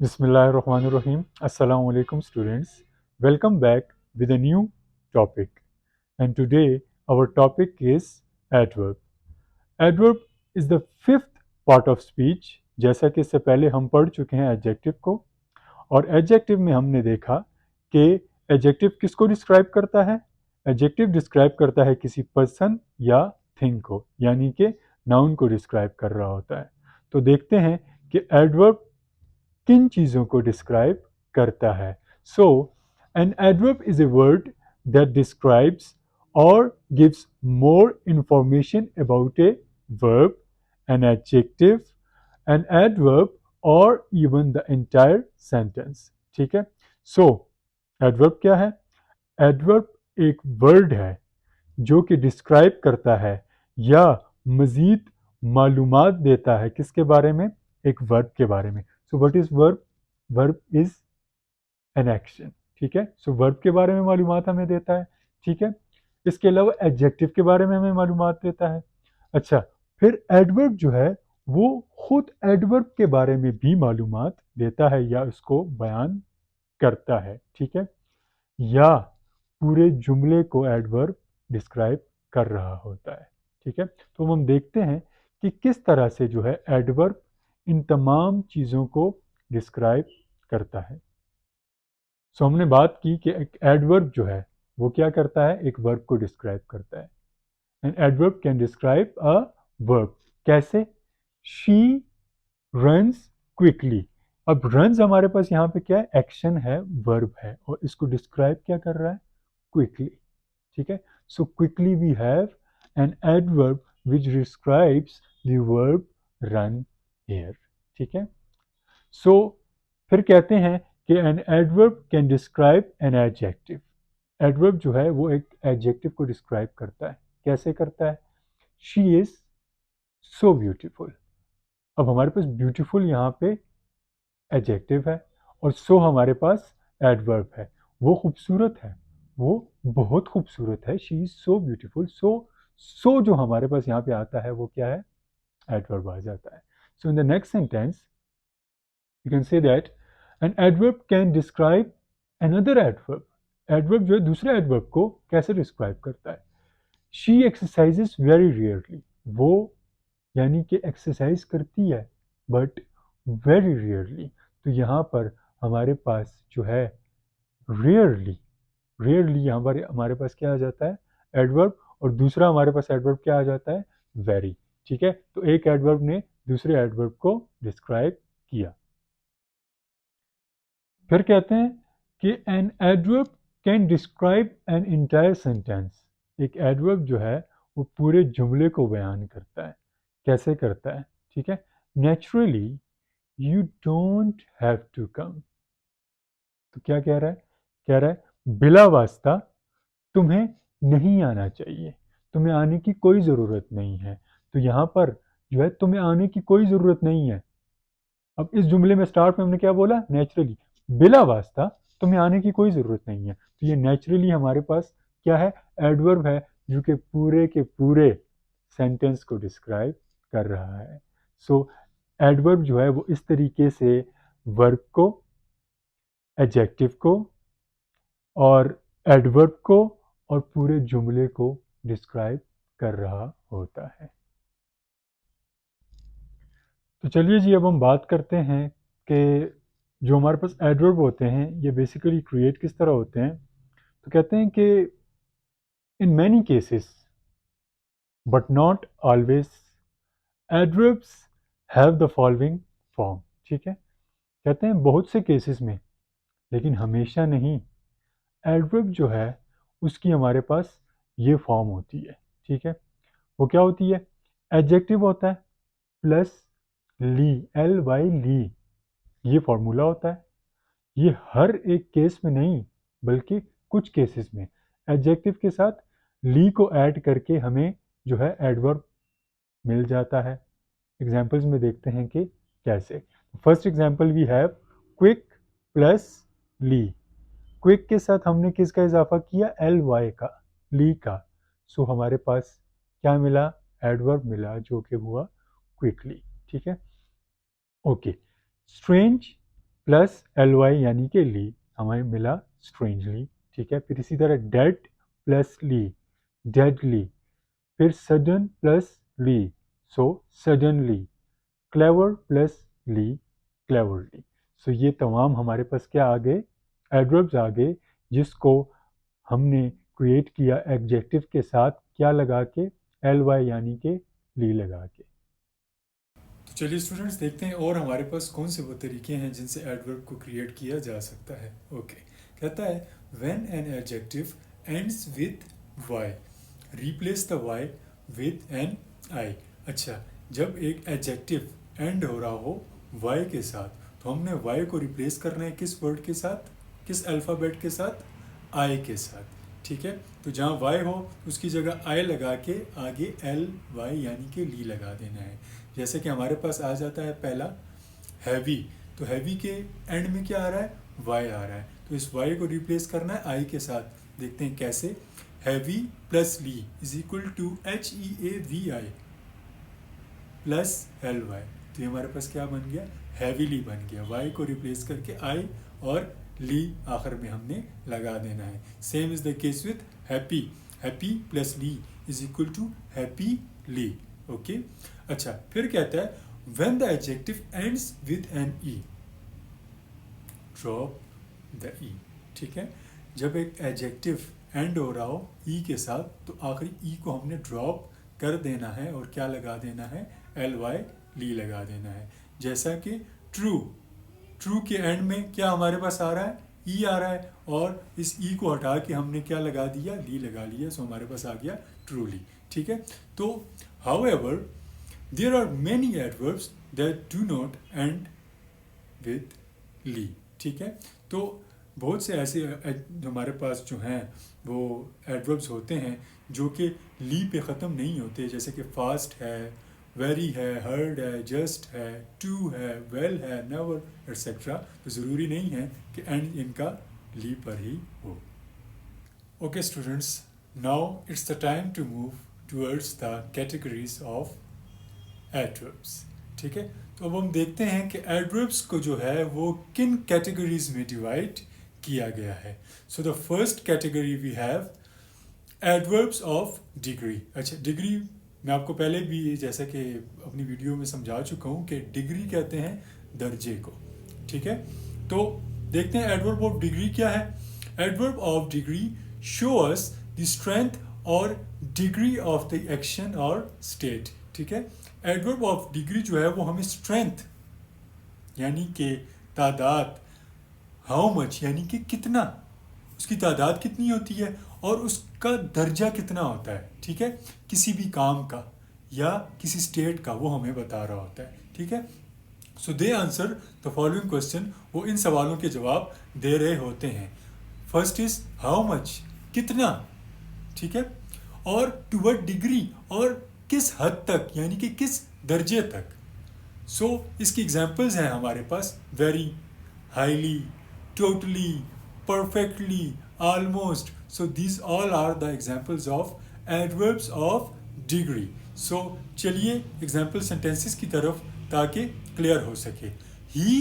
Bismillahirrahmanirrahim. Assalamu alaikum students. Welcome back with a new topic. And today our topic is adverb. Adverb is the fifth part of speech. जैसा कि इससे पहले हम पढ़ चुके हैं एडजेक्टिव को और एडजेक्टिव में हमने देखा कि एडजेक्टिव किसको डिस्क्राइब करता है। एडजेक्टिव डिस्क्राइब करता है किसी पर्सन या थिंग को, यानी कि नाउन को डिस्क्राइब कर रहा होता है। तो देखते हैं कि एडवर्ब किन चीज़ों को डिस्क्राइब करता है। So an adverb is a word that describes और gives more information about a verb, an adjective, an adverb और इवन द एंटायर सेंटेंस। ठीक है। सो एडवर्ब क्या है? एडवर्ब एक वर्ड है जो कि डिस्क्राइब करता है या मज़ीद मालूमात देता है किसके बारे में? एक वर्ब के बारे में। So what is verb? Verb is an action. ठीक है। सो वर्ब के बारे में मालूमात हमें देता है। ठीक है। इसके अलावा एडजेक्टिव के बारे में हमें मालूमात देता है। अच्छा, फिर एडवर्ब जो है वो खुद एडवर्ब के बारे में भी मालूमात देता है या उसको बयान करता है। ठीक है। या पूरे जुमले को एडवर्ब डिस्क्राइब कर रहा होता है। ठीक है। तो हम देखते हैं कि किस तरह से जो है एडवर्ब इन तमाम चीज़ों को डिस्क्राइब करता है। सो हमने बात की कि एक एडवर्ब जो है वो क्या करता है? एक वर्ब को डिस्क्राइब करता है। An adverb can describe a verb. कैसे? She runs quickly. अब रन्स हमारे पास यहाँ पे क्या है? एक्शन है, वर्ब है, और इसको डिस्क्राइब क्या कर रहा है? क्विकली। ठीक है। So quickly we have an adverb which describes the verb run here. ठीक है। सो फिर कहते हैं कि an adverb can describe an adjective. Adverb जो है वो एक एडजेक्टिव को डिस्क्राइब करता है। कैसे करता है? She is so beautiful. अब हमारे पास ब्यूटीफुल यहाँ पे एडजेक्टिव है और सो हमारे पास एडवर्ब है। वो खूबसूरत है, वो बहुत खूबसूरत है। She is so beautiful. So जो हमारे पास यहाँ पे आता है वो क्या है? एडवर्ब आ जाता है। So in the next sentence you can say that an adverb can describe another adverb. Adverb जो है दूसरे एडवर्ब को कैसे डिस्क्राइब करता है? She exercises very rarely. वो यानी कि एक्सरसाइज करती है बट वेरी रेयरली। तो यहाँ पर हमारे पास जो है रेयरली, रेयरली यहाँ पर हमारे पास क्या आ जाता है? एडवर्ब। और दूसरा हमारे पास एडवर्ब क्या आ जाता है? वेरी। ठीक है। तो एक एडवर्ब ने दूसरे एडवर्ब को डिस्क्राइब किया। फिर कहते हैं कि an adverb can describe an entire sentence. एक एडवर्ब जो है वो पूरे जुमले को बयान करता है। कैसे करता है? ठीक है। Naturally you don't have to come. तो क्या कह रहा है? कह रहा है बिला वास्ता तुम्हें नहीं आना चाहिए, तुम्हें आने की कोई ज़रूरत नहीं है। तो यहाँ पर जो है तुम्हें आने की कोई ज़रूरत नहीं है। अब इस जुमले में स्टार्ट में हमने क्या बोला? नेचुरली। बिला वास्ता तुम्हें आने की कोई ज़रूरत नहीं है। तो ये नेचुरली हमारे पास क्या है? एडवर्ब है जो कि पूरे के पूरे सेंटेंस को डिस्क्राइब कर रहा है। सो एडवर्ब जो है वो इस तरीके से वर्ब को, एडजेक्टिव को और एडवर्ब को और पूरे जुमले को डिस्क्राइब कर रहा होता है। तो चलिए जी, अब हम बात करते हैं कि जो हमारे पास एडवर्ब होते हैं ये बेसिकली क्रिएट किस तरह होते हैं। तो कहते हैं कि in many cases but not always adverbs have the following form. ठीक है। कहते हैं बहुत से केसेस में, लेकिन हमेशा नहीं, एडवर्ब जो है उसकी हमारे पास ये फॉर्म होती है। ठीक है। वो क्या होती है? एडजेक्टिव होता है प्लस ली, एल वाई ली, ये फॉर्मूला होता है। ये हर एक केस में नहीं, बल्कि कुछ केसेस में एडजेक्टिव के साथ ली को ऐड करके हमें जो है एडवर्ब मिल जाता है। एग्जाम्पल्स में देखते हैं कि कैसे। First example we have quick plus ly. Quick के साथ हमने किसका इजाफा किया? एल वाई का, ली का। सो हमारे पास क्या मिला? एडवर्ब मिला जो कि हुआ क्विकली। ठीक है। Okay. Strange plus L Y यानी कि ली, हमें मिला स्ट्रेंजली। ठीक है, फिर इसी तरह डेड प्लस ली, डेडली। फिर सडन प्लस ली, सो सडनली। क्लेवर प्लस ली, क्लेवरली। सो ये तमाम हमारे पास क्या आ गए, एडवर्ब्स आ गए, जिसको हमने क्रिएट किया एडजेक्टिव के साथ क्या लगा के, एल वाई यानी कि ली लगा के। तो चलिए स्टूडेंट्स देखते हैं और हमारे पास कौन से वो तरीके हैं जिनसे एडवर्ब को क्रिएट किया जा सकता है। ओके, कहता है when an adjective ends with Y replace the Y with an I. अच्छा, जब एक एडजेक्टिव एंड हो रहा हो वाई के साथ, तो हमने वाई को रिप्लेस करना है किस वर्ड के साथ, किस अल्फ़ाबेट के साथ, आई के साथ। ठीक है, तो जहाँ वाई हो उसकी जगह आई लगा के आगे एल वाई यानी कि ली लगा देना है। जैसे कि हमारे पास आ जाता है पहला हैवी, तो हैवी के एंड में क्या आ रहा है, वाई आ रहा है, तो इस वाई को रिप्लेस करना है आई के साथ। देखते हैं कैसे, heavy plus ly is equal to HEAVI plus L Y. तो ये हमारे पास क्या बन गया, हैवीली बन गया। वाई को रिप्लेस करके आई और ली आखिर में हमने लगा देना है। Same is the case with happy, happy plus ly is equal to happy ly. Okay, अच्छा फिर कहता है when the adjective ends with an E drop the E. ठीक है, जब एक एडजेक्टिव एंड हो रहा हो ई के साथ, तो आखिरी ई को हमने ड्रॉप कर देना है और क्या लगा देना है, एल वाई ली लगा देना है। जैसा कि ट्रू, ट्रू के एंड में क्या हमारे पास आ रहा है, ई आ रहा है, और इस ई को हटा के हमने क्या लगा दिया, ली लगा लिया, सो हमारे पास आ गया ट्रूली। ठीक है, तो however there are many adverbs that do not end with ly. ठीक है, तो बहुत से ऐसे हमारे पास जो हैं वो एडवर्ब्स होते हैं जो कि ली पे ख़त्म नहीं होते, जैसे कि फास्ट है, वेरी है, हर्ड है, जस्ट है, टू है, वेल है, नेवर एक्सेट्रा। तो ज़रूरी नहीं है कि एंड इनका ली पर ही हो। Okay students, now it's the time to move towards the categories of adverbs. ठीक है, तो अब हम देखते हैं कि एडवर्ब्स को जो है वो किन कैटेगरीज में डिवाइड किया गया है। So the first category we have adverbs of degree. अच्छा, डिग्री मैं आपको पहले भी जैसा कि अपनी वीडियो में समझा चुका हूँ कि डिग्री कहते हैं दर्जे को। ठीक है, तो देखते हैं एडवर्ब ऑफ डिग्री क्या है। Adverb of degree show us the strength और डिग्री ऑफ द एक्शन और स्टेट। ठीक है, एडवर्ब ऑफ डिग्री जो है वो हमें स्ट्रेंथ यानी कि तादाद, हाउ मच यानी कि कितना, उसकी तादाद कितनी होती है और उसका दर्जा कितना होता है। ठीक है, किसी भी काम का या किसी स्टेट का वो हमें बता रहा होता है। ठीक है, so they answer the following question, वो इन सवालों के जवाब दे रहे होते हैं। फर्स्ट इज हाउ मच, कितना। ठीक है, और टू व्हाट डिग्री, और किस हद तक यानी कि किस दर्जे तक। सो इसकी एग्जांपल्स हैं हमारे पास, very, highly, totally, perfectly, almost. So these all are the examples of adverbs of degree. So चलिए example sentences की तरफ ताकि clear हो सके। He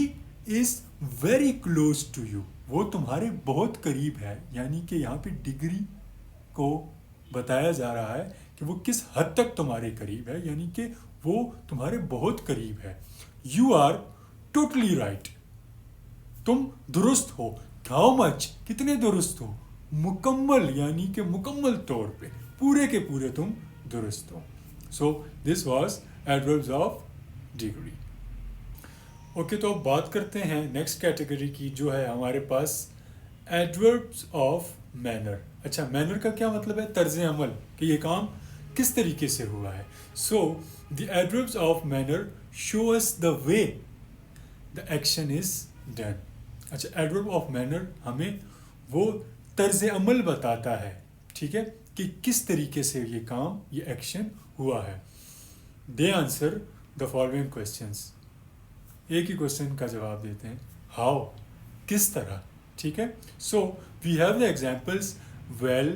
is very close to you. वो तुम्हारे बहुत करीब है, यानी कि यहाँ पे डिग्री को बताया जा रहा है कि वो किस हद तक तुम्हारे करीब है, यानी कि वो तुम्हारे बहुत करीब है। You are totally right. तुम दुरुस्त हो। हाउ मच, कितने दुरुस्त हो। मुकम्मल यानी कि मुकम्मल तौर पे, पूरे के पूरे तुम दुरुस्त हो। So this was adverbs of degree. Okay, तो अब बात करते हैं नेक्स्ट कैटेगरी की, जो है हमारे पास एडवर्ब्स ऑफ मैनर। अच्छा, मैनर का क्या मतलब है, तर्ज अमल, कि ये काम किस तरीके से हुआ है। So the adverbs of manner show us the way the action is done. अच्छा, एडवर्ब ऑफ मैनर हमें वो तर्ज अमल बताता है, ठीक है, कि किस तरीके से ये काम, ये एक्शन हुआ है। दे आंसर द फॉलोइंग क्वेश्चंस। एक ही क्वेश्चन का जवाब देते हैं, हाउ, किस तरह। ठीक है, so we have the examples, well,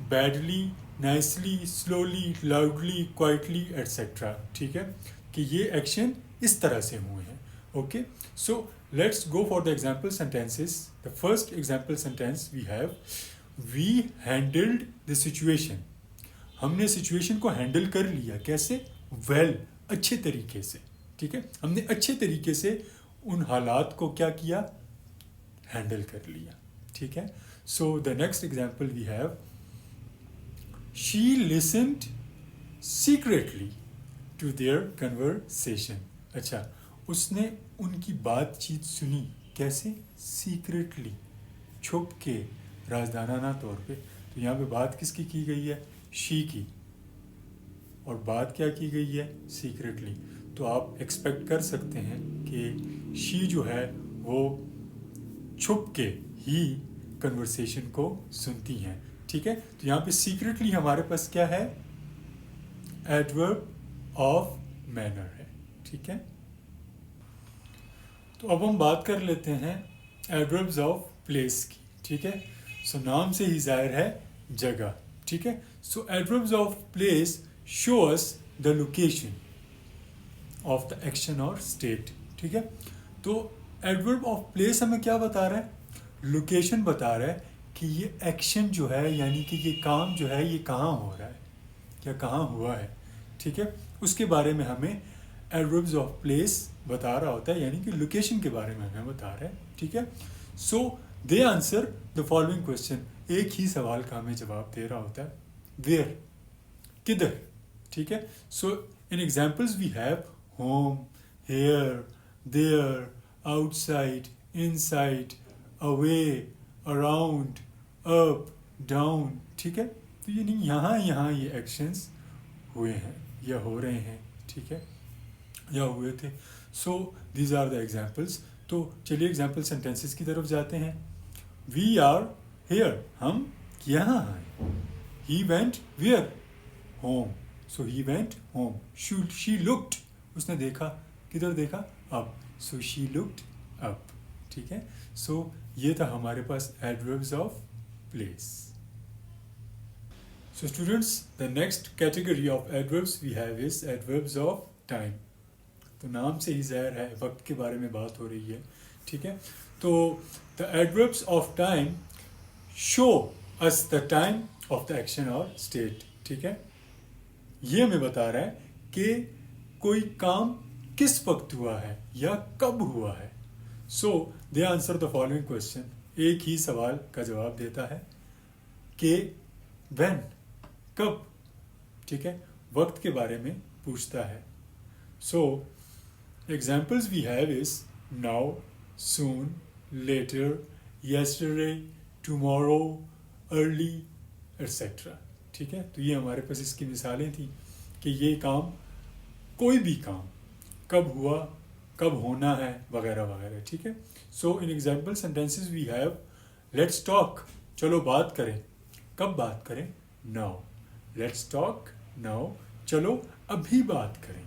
badly, nicely, slowly, loudly, quietly etcetera. ठीक है, कि ये एक्शन इस तरह से हुए हैं। Okay, so let's go for the example sentences. The first example sentence we have, we handled the situation. हमने सिचुएशन को हैंडल कर लिया. कैसे? वेल, अच्छे तरीके से. ठीक है, हमने अच्छे तरीके से उन हालात को क्या किया? हैंडल कर लिया. ठीक है. So the next example we have, she listened secretly to their conversation. अच्छा, उसने उनकी बातचीत सुनी. कैसे? सीक्रेटली, छुप के, राजदानाना तौर पे. तो यहाँ पे बात किसकी की गई है? शी की. और बात क्या की गई है? सीक्रेटली. तो आप एक्सपेक्ट कर सकते हैं कि शी जो है वो छुप के ही कन्वर्सेशन को सुनती हैं. ठीक है. तो यहाँ पे सीक्रेटली हमारे पास क्या है? एडवर्ब ऑफ मैनर है. ठीक है. तो अब हम बात कर लेते हैं एडवर्ब्स ऑफ प्लेस की. ठीक है. सो नाम से ही जाहिर है जगह. ठीक है. So adverbs of place show us the location of the action और स्टेट. ठीक है. तो एडवर्ब ऑफ प्लेस हमें क्या बता रहा है? लोकेशन बता रहा है कि ये एक्शन जो है, यानी कि ये काम जो है, ये कहाँ हो रहा है या कहाँ हुआ है. ठीक है. उसके बारे में हमें एडवर्ब्स ऑफ प्लेस बता रहा होता है, यानी कि लोकेशन के बारे में हमें बता रहा है. ठीक है. So they answer the following question. एक ही सवाल का हमें जवाब दे रहा होता है. वेयर, किधर. ठीक है. So in examples we have home, here, there, outside, inside, away, around, up, down. ठीक है. तो यानी यहाँ ये एक्शंस हुए हैं या हो रहे हैं. ठीक है, या हुए थे. So these are the examples. तो चलिए एग्जाम्पल सेंटेंसेस की तरफ जाते हैं. वी आर हेयर, हम यहाँ हैं. He went where? Home. So he went home. She looked, उसने देखा. किधर देखा? Up. So she looked up. ठीक है. सो ये था हमारे पास adverbs of place. So students, the next category of adverbs we have is adverbs of time. तो नाम से ही ज़ाहिर है वक्त के बारे में बात हो रही है. ठीक है. तो the adverbs of time show us the time of the action or state. ठीक है. ये हमें बता रहा है कि कोई काम किस वक्त हुआ है या कब हुआ है. So they answer the following question. एक ही सवाल का जवाब देता है कि when, कब. ठीक है. वक्त के बारे में पूछता है. So examples we have is now, soon, later, yesterday, tomorrow, early, etc. ठीक है. तो ये हमारे पास इसकी मिसालें थी कि ये काम, कोई भी काम कब हुआ, कब होना है, वगैरह वगैरह. ठीक है. So in example sentences we have, let's talk, चलो बात करें. कब बात करें? नाउ. Let's talk now, चलो अभी बात करें.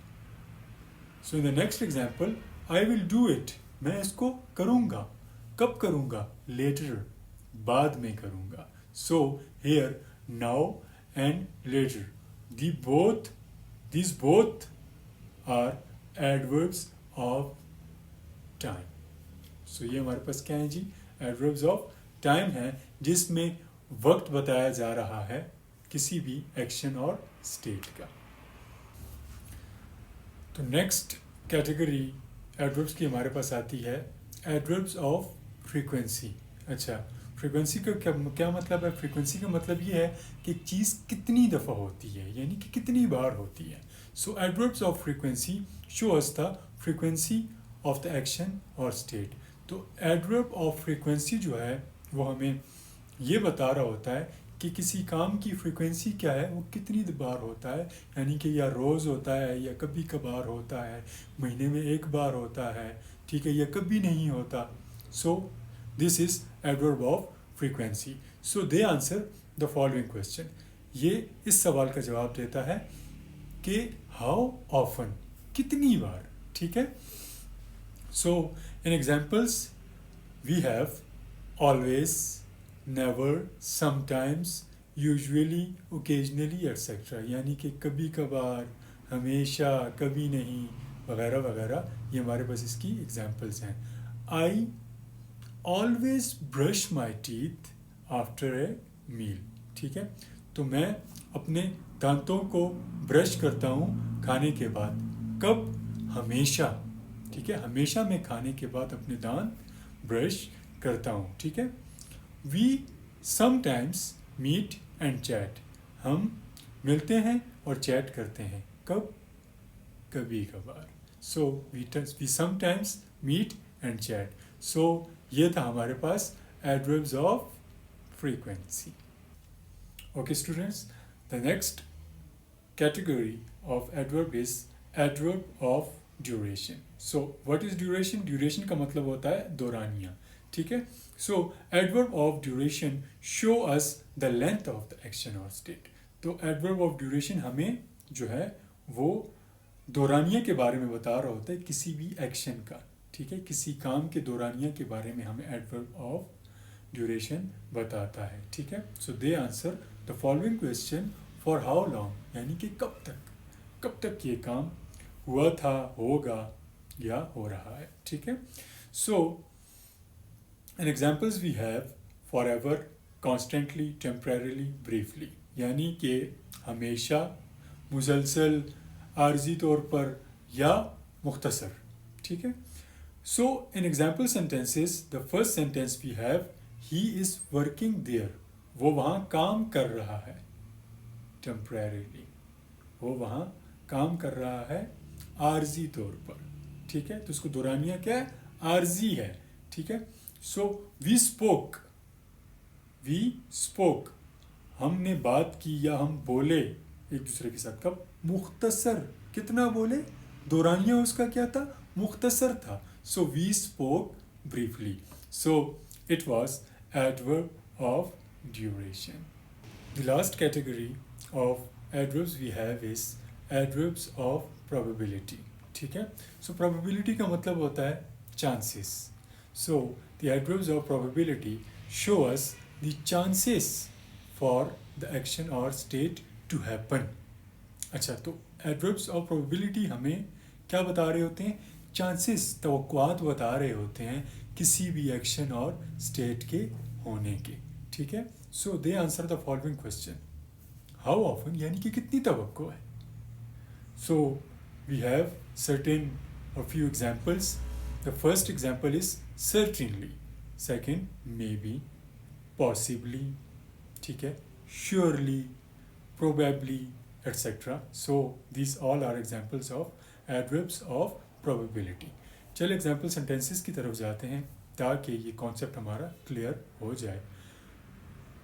So in the next example, I will do it, मैं इसको करूँगा. कब करूँगा? Later, बाद में करूँगा. So here, now and later, these both are adverbs of time. So ये हमारे पास क्या है जी? Adverbs of time है, जिसमें वक्त बताया जा रहा है किसी भी एक्शन और स्टेट का. तो नेक्स्ट कैटेगरी एडवर्ब्स की हमारे पास आती है एडवर्ब्स ऑफ फ्रीक्वेंसी. अच्छा, फ्रीक्वेंसी का क्या मतलब है? फ्रीक्वेंसी का मतलब ये है कि एक चीज़ कितनी दफ़ा होती है, यानी कि कितनी बार होती है. So adverbs of frequency show us the frequency of the action और स्टेट. तो एडवर्ब ऑफ फ्रीक्वेंसी जो है वो हमें ये बता रहा होता है कि किसी काम की फ्रीक्वेंसी क्या है, वो कितनी बार होता है, यानी कि या रोज़ होता है, या कभी कभार होता है, महीने में एक बार होता है. ठीक है. या कभी नहीं होता. So this is adverb of frequency. So they answer the following question. ये इस सवाल का जवाब देता है कि हाउ ऑफन, कितनी बार. ठीक है. So in examples we have always, never, sometimes, usually, occasionally, etcetera. यानी कि कभी कभार, हमेशा, कभी नहीं, वगैरह वगैरह, ये हमारे पास इसकी एग्जांपल्स हैं। I always brush my teeth after a meal, ठीक है। तो मैं अपने दांतों को ब्रश करता हूँ खाने के बाद। कब? हमेशा, ठीक है। हमेशा मैं खाने के बाद अपने दांत ब्रश करता हूँ, ठीक है। We sometimes meet and chat, हम मिलते हैं और चैट करते हैं। कब? कभी कभार। So we sometimes meet and chat. So ये था हमारे पास adverbs of frequency. Okay students, the next category of adverb is adverb of duration. So what is duration? Duration का मतलब होता है दौरानिया, ठीक है। So adverb of duration show us the length of the action or state. तो adverb of duration हमें जो है वो दौरानिया के बारे में बता रहा होता है, किसी भी एक्शन का, ठीक है। किसी काम के दौरानिया के बारे में हमें adverb of ड्यूरेशन बताता है, ठीक है। So they answer the following question for how long, यानी कि कब तक ये काम हुआ था, होगा या हो रहा है, ठीक है। So an examples we have forever, constantly, temporarily, briefly, यानी कि हमेशा, मुसलसल, आर्जी तौर पर या मुख्तसर, ठीक है। So in example sentences, the first sentence we have he is working there, वो वहाँ काम कर रहा है। टेम्परेरीली, वो वहाँ काम कर रहा है आर्जी तौर पर, ठीक है। तो उसको दौरानिया क्या है? आर्जी है, ठीक है। सो वी स्पोक, हमने बात की या हम बोले एक दूसरे के साथ। कब? मुख्तसर, कितना बोले? दौरानिया उसका क्या था? मुख्तसर था। So we spoke briefly. So it was adverb of duration. The last category of adverbs we have is adverbs of probability, ठीक है। So probability का मतलब होता है chances. So the adverbs of probability show us the chances for the action or state to happen. अच्छा, तो adverbs of probability हमें क्या बता रहे होते हैं? चांसेस, तवक्कुआत बता रहे होते हैं किसी भी एक्शन और स्टेट के होने के, ठीक है। So they answer the following question, how often, यानी कि कितनी तवक्को है। So we have certain a few examples. The first example is certainly, second maybe, possibly, ठीक है, surely, probably, etcetera. So these all are examples of adverbs of probability. चलिए example sentences की तरफ जाते हैं ताकि ये कॉन्सेप्ट हमारा क्लियर हो जाए।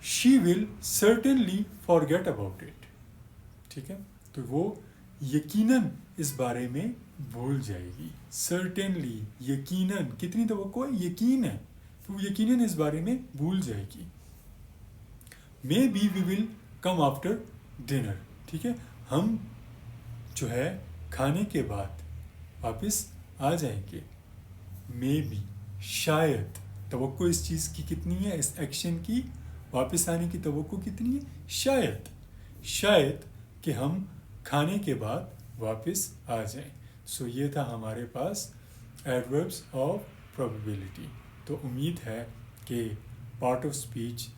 She will certainly forget about it, ठीक है। तो वो यकीनन इस बारे में भूल जाएगी। सर्टेनली, यकीनन, कितनी तवक्को है? यकीन है, तो वो यकीनन इस बारे में भूल जाएगी। Maybe we will come after dinner, ठीक है, हम जो है खाने के बाद वापस आ जाएंगे। मे बी, शायद, तवक्को इस चीज़ की कितनी है? इस एक्शन की वापस आने की तवक्को कितनी है? शायद कि हम खाने के बाद वापस आ जाएं। सो ये था हमारे पास एडवर्ब्स ऑफ प्रोबेबिलिटी। तो उम्मीद है कि पार्ट ऑफ स्पीच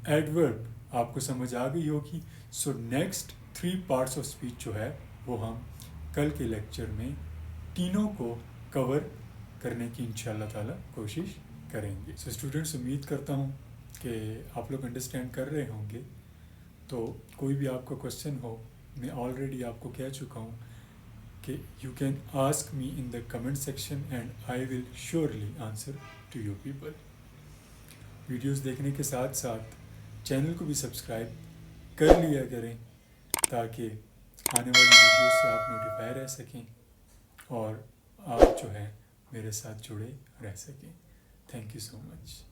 एडवर्ब आपको समझ आ गई होगी। So next 3 parts of speech जो है वो हम कल के लेक्चर में तीनों को कवर करने की इंशाल्लाह ताला कोशिश करेंगे। सो स्टूडेंट्स, उम्मीद करता हूँ कि आप लोग अंडरस्टैंड कर रहे होंगे। तो कोई भी आपका क्वेश्चन हो, मैं ऑलरेडी आपको कह चुका हूँ कि you can ask me in the comment section and I will surely answer to you people. Videos देखने के साथ साथ चैनल को भी सब्सक्राइब कर लिया करें ताकि आने वाली वीडियो से आप नोटिफाई रह सकें और आप जो है मेरे साथ जुड़े रह सकें। Thank you so much.